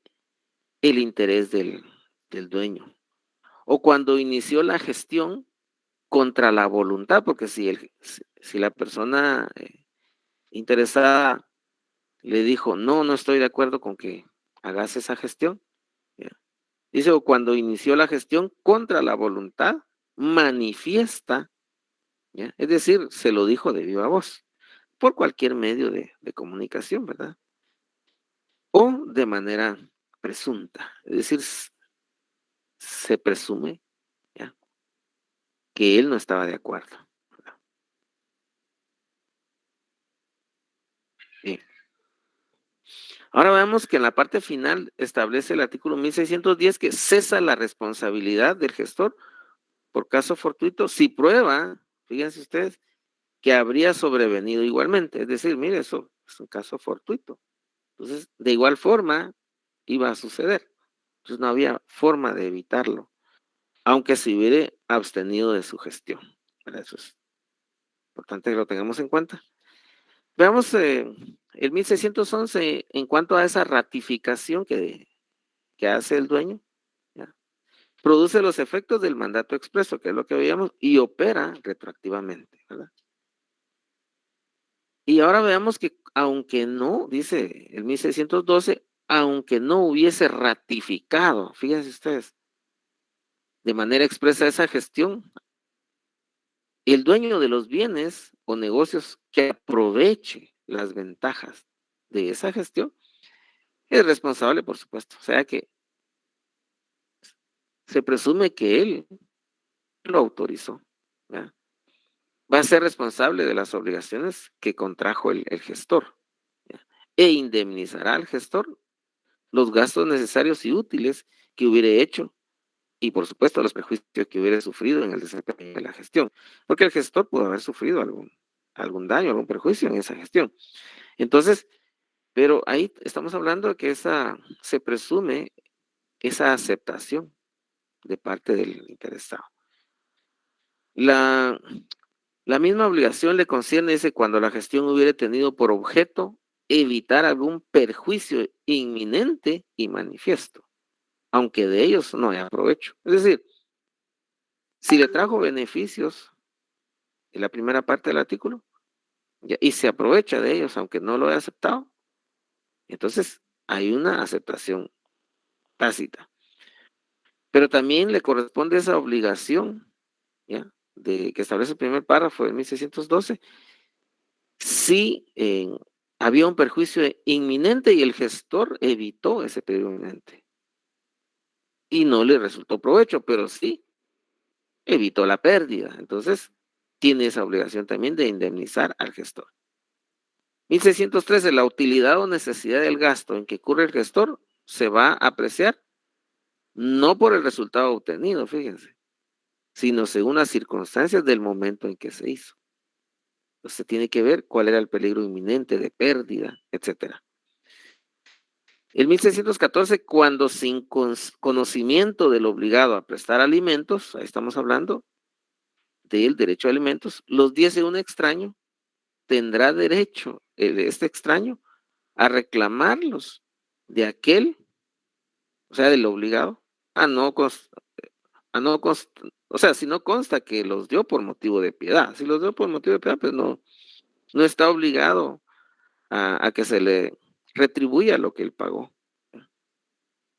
el interés del dueño. O cuando inició la gestión contra la voluntad, porque si la persona interesada le dijo, no estoy de acuerdo con que hagas esa gestión. ¿Ya? Dice, o cuando inició la gestión contra la voluntad manifiesta, ¿ya? Es decir, se lo dijo de viva voz, por cualquier medio de comunicación, ¿verdad? O de manera presunta, es decir, se presume, ¿ya?, que él no estaba de acuerdo. Bien. Ahora veamos que en la parte final establece el artículo 1610 que cesa la responsabilidad del gestor por caso fortuito si prueba, fíjense ustedes, que habría sobrevenido igualmente. Es decir, mire, eso es un caso fortuito. Entonces, de igual forma, iba a suceder. Entonces, no había forma de evitarlo, aunque se hubiera abstenido de su gestión. Para eso es importante que lo tengamos en cuenta. Veamos el 1611 en cuanto a esa ratificación que hace el dueño. ¿Ya? Produce los efectos del mandato expreso, que es lo que veíamos, y opera retroactivamente, ¿verdad? Y ahora veamos que aunque no, dice el 1612, aunque no hubiese ratificado, fíjense ustedes, de manera expresa esa gestión, el dueño de los bienes o negocios que aproveche las ventajas de esa gestión es responsable, por supuesto. O sea que se presume que él lo autorizó, ¿verdad? Va a ser responsable de las obligaciones que contrajo el gestor, ¿ya?, e indemnizará al gestor los gastos necesarios y útiles que hubiere hecho y, por supuesto, los perjuicios que hubiera sufrido en el desempeño de la gestión, porque el gestor pudo haber sufrido algún daño, algún perjuicio en esa gestión. Entonces, pero ahí estamos hablando de que se presume esa aceptación de parte del interesado. La misma obligación le concierne, dice, cuando la gestión hubiera tenido por objeto evitar algún perjuicio inminente y manifiesto, aunque de ellos no haya provecho. Es decir, si le trajo beneficios en la primera parte del artículo y se aprovecha de ellos, aunque no lo haya aceptado, entonces hay una aceptación tácita. Pero también le corresponde esa obligación, ¿ya?, de que establece el primer párrafo de 1612, si había un perjuicio inminente y el gestor evitó ese peligro inminente y no le resultó provecho, pero sí evitó la pérdida. Entonces, tiene esa obligación también de indemnizar al gestor. 1613, la utilidad o necesidad del gasto en que incurre el gestor se va a apreciar no por el resultado obtenido, fíjense, sino según las circunstancias del momento en que se hizo. Entonces tiene que ver cuál era el peligro inminente de pérdida, etcétera. En 1614, cuando sin conocimiento del obligado a prestar alimentos, ahí estamos hablando del derecho a alimentos, los diese un extraño, tendrá derecho este extraño a reclamarlos de aquel, o sea, del obligado, a no, o sea, si no consta que los dio por motivo de piedad. Si los dio por motivo de piedad, pues no, no está obligado a que se le retribuya lo que él pagó.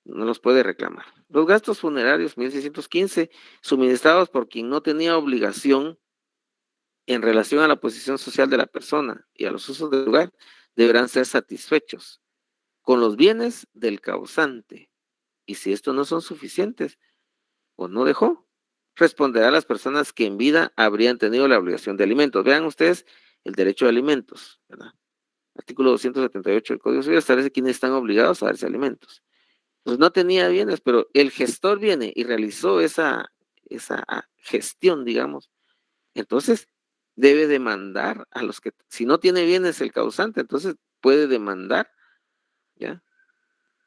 No los puede reclamar. Los gastos funerarios, 1615, suministrados por quien no tenía obligación en relación a la posición social de la persona y a los usos del lugar, deberán ser satisfechos con los bienes del causante. Y si estos no son suficientes o no dejó, responderá a las personas que en vida habrían tenido la obligación de alimentos. Vean ustedes el derecho de alimentos, ¿verdad? Artículo 278 del Código Civil establece quiénes están obligados a darse alimentos. Pues no tenía bienes, pero el gestor viene y realizó esa gestión, digamos. Entonces, debe demandar a los que, si no tiene bienes el causante, entonces puede demandar, ¿ya?,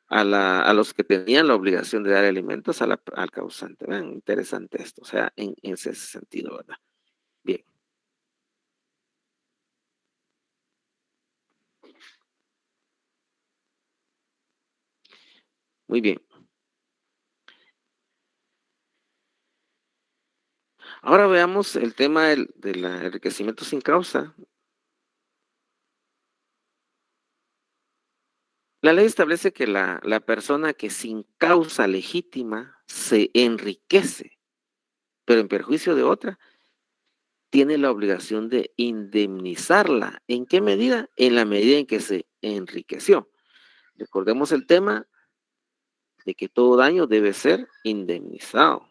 a los que tenían la obligación de dar alimentos al causante. Vean, interesante esto, o sea, en ese sentido, ¿verdad? Bien. Muy bien. Ahora veamos el tema del enriquecimiento sin causa. La ley establece que la persona que sin causa legítima se enriquece, pero en perjuicio de otra, tiene la obligación de indemnizarla. ¿En qué medida? En la medida en que se enriqueció. Recordemos el tema de que todo daño debe ser indemnizado.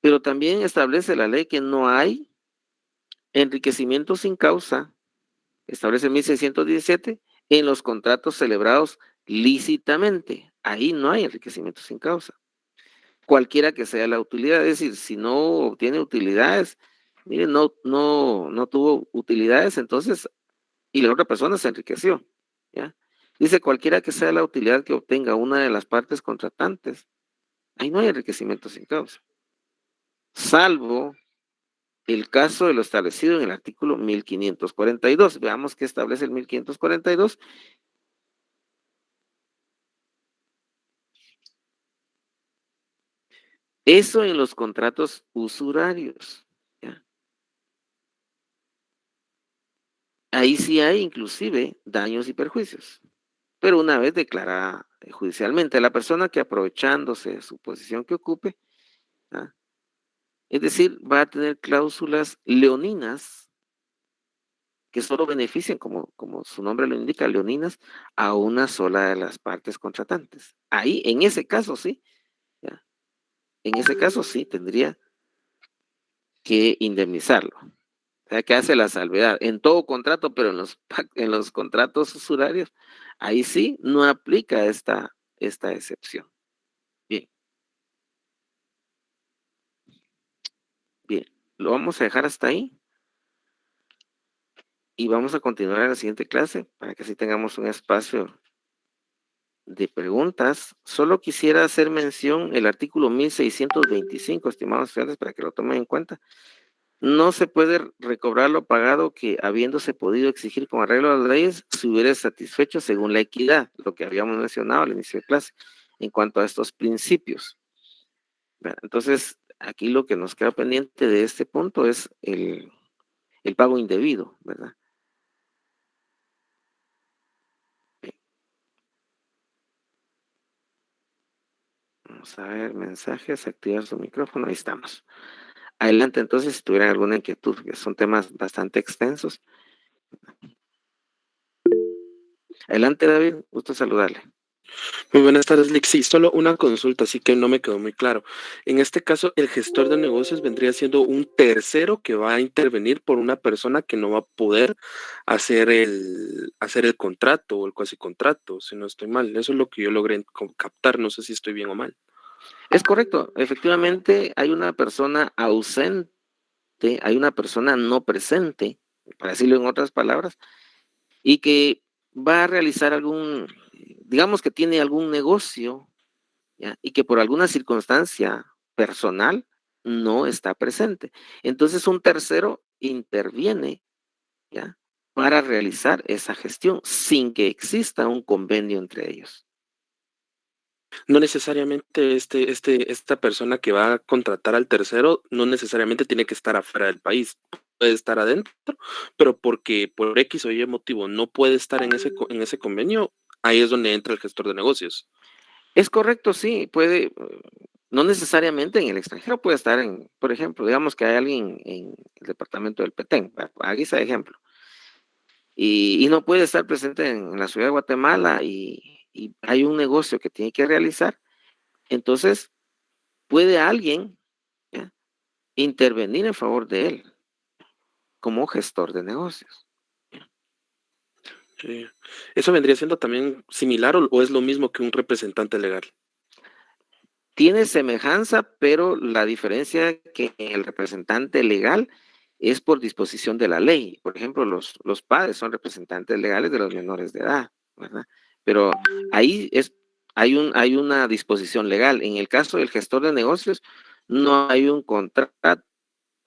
Pero también establece la ley que no hay enriquecimiento sin causa, establece 1617, en los contratos celebrados lícitamente. Ahí no hay enriquecimiento sin causa. Cualquiera que sea la utilidad, es decir, si no obtiene utilidades, miren, no tuvo utilidades, entonces, y la otra persona se enriqueció, ¿ya? Dice cualquiera que sea la utilidad que obtenga una de las partes contratantes, ahí no hay enriquecimiento sin causa, salvo el caso de lo establecido en el artículo 1542. Veamos qué establece el 1542. Eso en los contratos usurarios, ¿ya? Ahí sí hay inclusive daños y perjuicios, pero una vez declarada judicialmente, la persona que aprovechándose de su posición que ocupe, ¿ah?, es decir, va a tener cláusulas leoninas que solo benefician, como su nombre lo indica, leoninas, a una sola de las partes contratantes. Ahí, en ese caso sí, ¿ya?, en ese caso sí tendría que indemnizarlo. O sea, que hace la salvedad en todo contrato, pero en los contratos usurarios, ahí sí no aplica esta excepción. Bien, bien, lo vamos a dejar hasta ahí y vamos a continuar en la siguiente clase para que así tengamos un espacio de preguntas. Solo quisiera hacer mención el artículo 1625, estimados estudiantes, para que lo tomen en cuenta. No se puede recobrar lo pagado que, habiéndose podido exigir con arreglo a las leyes, se hubiera satisfecho según la equidad, lo que habíamos mencionado al inicio de clase, en cuanto a estos principios. ¿Verdad? Entonces, aquí lo que nos queda pendiente de este punto es el pago indebido, ¿verdad? Vamos a ver, mensajes, activar su micrófono, ahí estamos. Adelante, entonces, si tuvieran alguna inquietud, que son temas bastante extensos. Adelante, David, gusto saludarle. Muy buenas tardes, Lick. Sí, solo una consulta, así que no me quedó muy claro. En este caso, el gestor de negocios vendría siendo un tercero que va a intervenir por una persona que no va a poder hacer el contrato o el cuasi contrato, si no estoy mal. Eso es lo que yo logré captar, no sé si estoy bien o mal. Es correcto, efectivamente hay una persona ausente, hay una persona no presente, para decirlo en otras palabras, y que va a realizar digamos que tiene algún negocio, ¿ya? Y que por alguna circunstancia personal no está presente. Entonces un tercero interviene, ¿ya? Para realizar esa gestión sin que exista un convenio entre ellos. No necesariamente esta persona que va a contratar al tercero, no necesariamente tiene que estar afuera del país, puede estar adentro, pero porque por X o Y motivo no puede estar en ese convenio, ahí es donde entra el gestor de negocios. Es correcto, sí, puede, no necesariamente en el extranjero, puede estar por ejemplo, digamos que hay alguien en el departamento del Petén, aquí está ejemplo, y no puede estar presente en la ciudad de Guatemala y hay un negocio que tiene que realizar, entonces puede alguien, ¿ya? Intervenir en favor de él como gestor de negocios. Sí. ¿Eso vendría siendo también similar o es lo mismo que un representante legal? Tiene semejanza, pero la diferencia es que el representante legal es por disposición de la ley. Por ejemplo, los padres son representantes legales de los menores de edad, ¿verdad? Pero ahí hay una disposición legal. En el caso del gestor de negocios, no hay un contrato,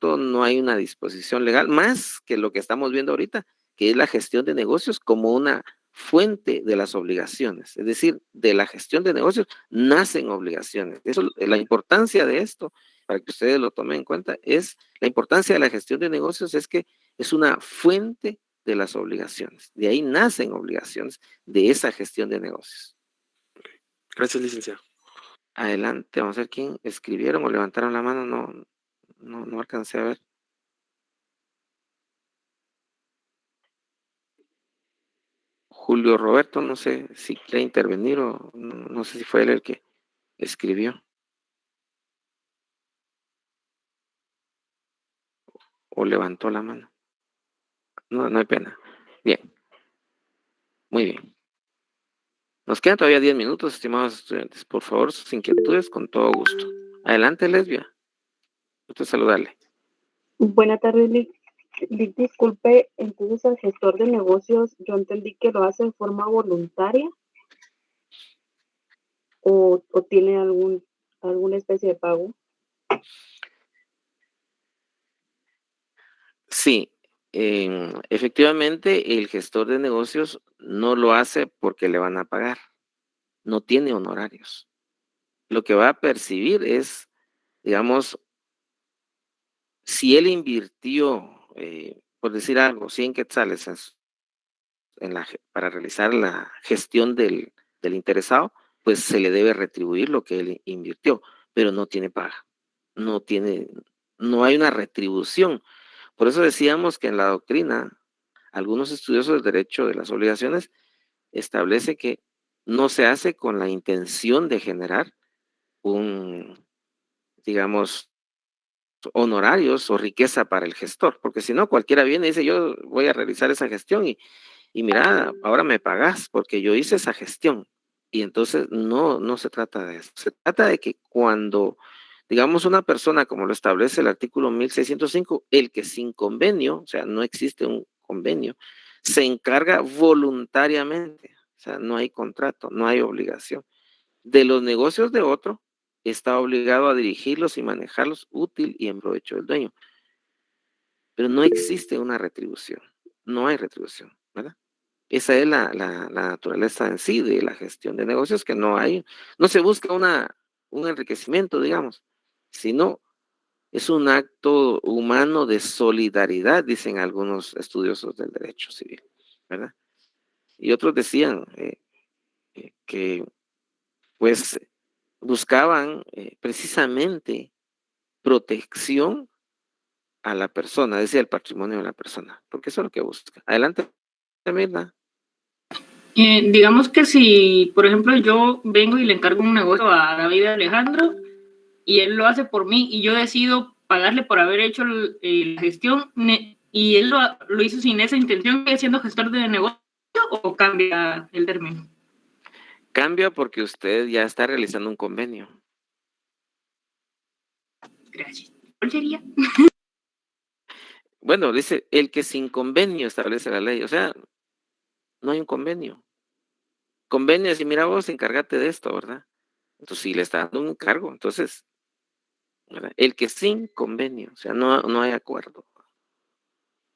no hay una disposición legal, más que lo que estamos viendo ahorita, que es la gestión de negocios como una fuente de las obligaciones. Es decir, de la gestión de negocios nacen obligaciones. Eso, la importancia de esto, para que ustedes lo tomen en cuenta, es la importancia de la gestión de negocios es que es una fuente de las obligaciones. De ahí nacen obligaciones de esa gestión de negocios. Gracias, licenciado. Adelante, vamos a ver quién escribieron o levantaron la mano, no alcancé a ver. Julio Roberto, no sé si quiere intervenir o no sé si fue él el que escribió o levantó la mano. No hay pena. Bien, muy bien. Nos quedan todavía 10 minutos, estimados estudiantes. Por favor, sus inquietudes con todo gusto. Adelante, Lesbia. Gusto saludarle. Buenas tardes, Lick. Lick, disculpe, entonces el gestor de negocios, yo entendí que lo hace de forma voluntaria o tiene alguna especie de pago. Sí, efectivamente, el gestor de negocios no lo hace porque le van a pagar. No tiene honorarios. Lo que va a percibir es, digamos, si él invirtió, por decir algo, 100 quetzales para realizar la gestión del interesado, pues se le debe retribuir lo que él invirtió, pero no tiene paga, no tiene, no hay una retribución. Por eso decíamos que en la doctrina, algunos estudiosos del derecho de las obligaciones establece que no se hace con la intención de generar digamos, honorarios o riqueza para el gestor, porque si no, cualquiera viene y dice, yo voy a realizar esa gestión y mira, ahora me pagas porque yo hice esa gestión. Y entonces no se trata de eso. Se trata de que cuando, digamos, una persona, como lo establece el artículo 1605, el que sin convenio, o sea, no existe un convenio, se encarga voluntariamente, o sea, no hay contrato, no hay obligación. De los negocios de otro, está obligado a dirigirlos y manejarlos útil y en provecho del dueño. pero no existe una retribución, no hay retribución, ¿verdad? Esa es la naturaleza en sí de la gestión de negocios, que no se busca un enriquecimiento, digamos, sino es un acto humano de solidaridad, dicen algunos estudiosos del derecho civil, ¿verdad? Y otros decían que pues buscaban precisamente protección a la persona, decía el patrimonio de la persona, porque eso es lo que busca. Adelante, Mirna. Digamos que si, por ejemplo, yo vengo y le encargo un negocio a David Alejandro y él lo hace por mí y yo decido pagarle por haber hecho la gestión y él lo hizo sin esa intención, ¿sigue siendo gestor de negocio o cambia el término? Cambia porque usted ya está realizando un convenio. Gracias. ¿Cuál sería? Bueno, dice, el que sin convenio establece la ley, o sea, no hay un convenio. Convenio es, y mira vos, encárgate de esto, ¿verdad? Entonces, sí le está dando un encargo, entonces, ¿verdad? El que sin convenio, o sea, no hay acuerdo,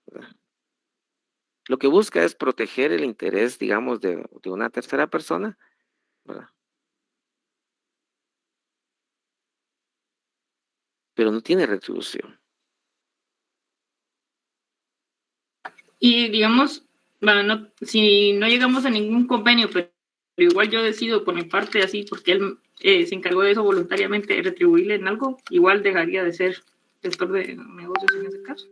¿verdad? Lo que busca es proteger el interés, digamos, de una tercera persona, ¿verdad? Pero no tiene retribución. Y digamos, bueno, si no llegamos a ningún convenio, pero igual yo decido por mi parte así, porque él se encargó de eso voluntariamente, retribuirle en algo, igual dejaría de ser gestor de negocios en ese caso.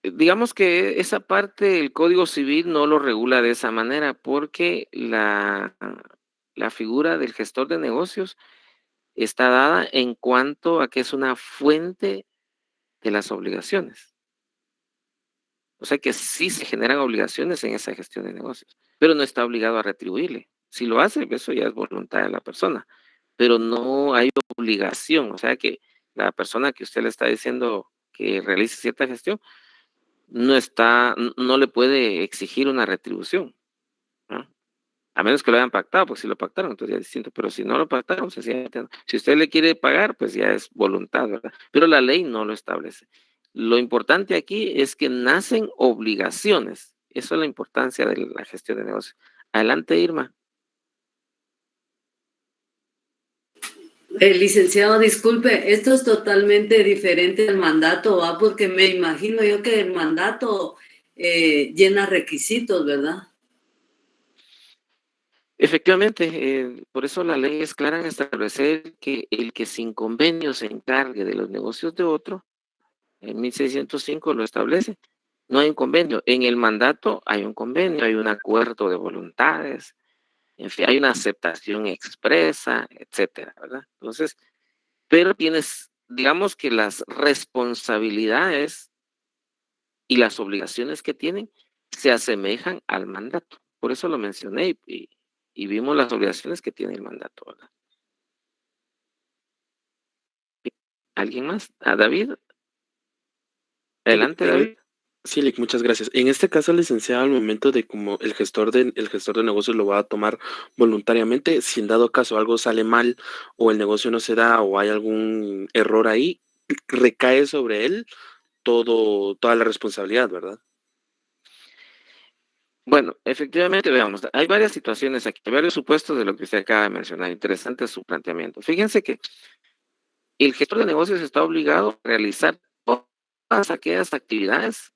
Digamos que esa parte el Código Civil no lo regula de esa manera, porque la figura del gestor de negocios está dada en cuanto a que es una fuente de las obligaciones. O sea que sí se generan obligaciones en esa gestión de negocios, pero no está obligado a retribuirle. Si lo hace, eso ya es voluntad de la persona, pero no hay obligación. O sea que la persona que usted le está diciendo que realice cierta gestión no le puede exigir una retribución, ¿no? A menos que lo hayan pactado, pues si lo pactaron, entonces ya es distinto, pero si no lo pactaron, sencillamente no. Si usted le quiere pagar, pues ya es voluntad, ¿verdad? Pero la ley no lo establece. Lo importante aquí es que nacen obligaciones. Eso es la importancia de la gestión de negocios. Adelante, Irma. Licenciado, disculpe, esto es totalmente diferente al mandato, ¿va? Porque me imagino yo que el mandato llena requisitos, ¿verdad? Efectivamente, por eso la ley es clara en establecer que el que sin convenio se encargue de los negocios de otro, en 1605 lo establece, no hay un convenio. En el mandato hay un convenio, hay un acuerdo de voluntades, en fin, hay una aceptación expresa, etcétera, ¿verdad? Entonces, pero tienes, digamos que las responsabilidades y las obligaciones que tienen se asemejan al mandato. Por eso lo mencioné y vimos las obligaciones que tiene el mandato, ¿verdad? ¿Alguien más? ¿A David? Adelante, David. Sí, Lick, muchas gracias. En este caso, licenciado, al momento de como el gestor de negocios lo va a tomar voluntariamente, si en dado caso algo sale mal o el negocio no se da o hay algún error ahí, recae sobre él toda la responsabilidad, ¿verdad? Bueno, efectivamente, veamos, hay varias situaciones aquí, varios supuestos de lo que usted acaba de mencionar. Interesante su planteamiento. Fíjense que el gestor de negocios está obligado a realizar todas aquellas actividades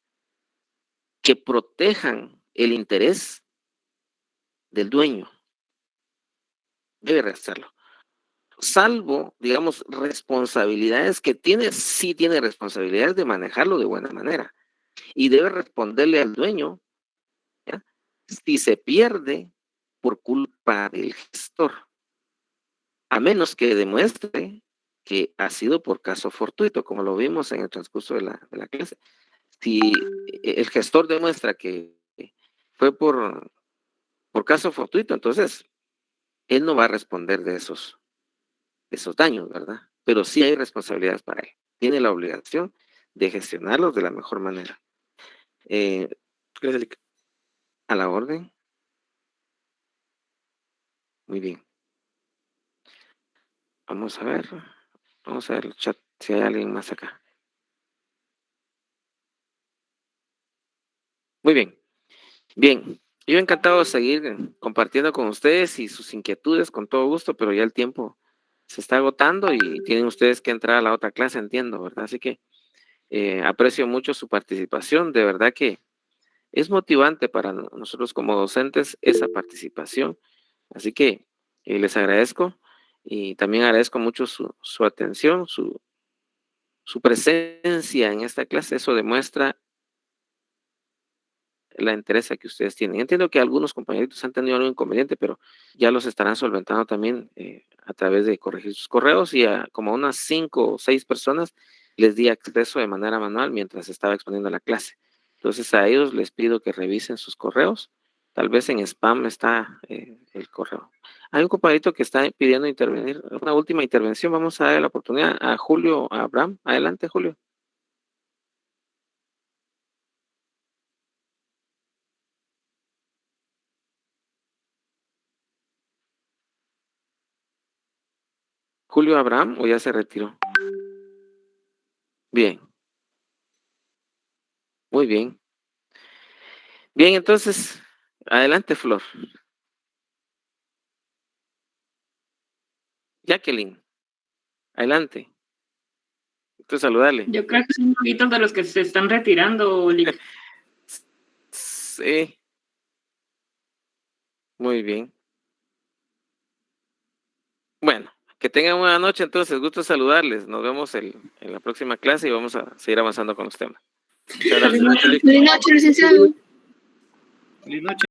que protejan el interés del dueño. Debe hacerlo. Salvo, digamos, responsabilidades que tiene, sí tiene responsabilidades de manejarlo de buena manera. Y debe responderle al dueño, ¿ya? Si se pierde por culpa del gestor, a menos que demuestre que ha sido por caso fortuito, como lo vimos en el transcurso de la clase. Si el gestor demuestra que fue por caso fortuito, entonces él no va a responder de esos daños, ¿verdad? Pero sí hay responsabilidades para él. Tiene la obligación de gestionarlos de la mejor manera. Gracias, Lick. A la orden. Muy bien. Vamos a ver el chat. si hay alguien más acá. Muy bien. Bien, yo encantado de seguir compartiendo con ustedes y sus inquietudes con todo gusto, pero ya el tiempo se está agotando y tienen ustedes que entrar a la otra clase, entiendo, ¿verdad? Así que aprecio mucho su participación, de verdad que es motivante para nosotros como docentes esa participación, así que les agradezco y también agradezco mucho su atención, su presencia en esta clase, eso demuestra la interés que ustedes tienen. Entiendo que algunos compañeritos han tenido algún inconveniente, pero ya los estarán solventando también a través de corregir sus correos y a como unas 5 o 6 personas les di acceso de manera manual mientras estaba exponiendo la clase. Entonces a ellos les pido que revisen sus correos. Tal vez en spam está el correo. Hay un compañerito que está pidiendo intervenir, una última intervención. Vamos a darle la oportunidad a Julio Abraham. Adelante, Julio. Julio Abraham, o ya se retiró. Bien. Muy bien. Bien, entonces, adelante, Flor. Jacqueline, adelante. Entonces, saludarle. Yo creo que son poquitos de los que se están retirando, Lick. Sí. Muy bien. Bueno, que tengan buena noche, entonces, gusto saludarles. Nos vemos en la próxima clase y vamos a seguir avanzando con los temas. Muchas gracias. Buenas noches, licenciado. Feliz noche.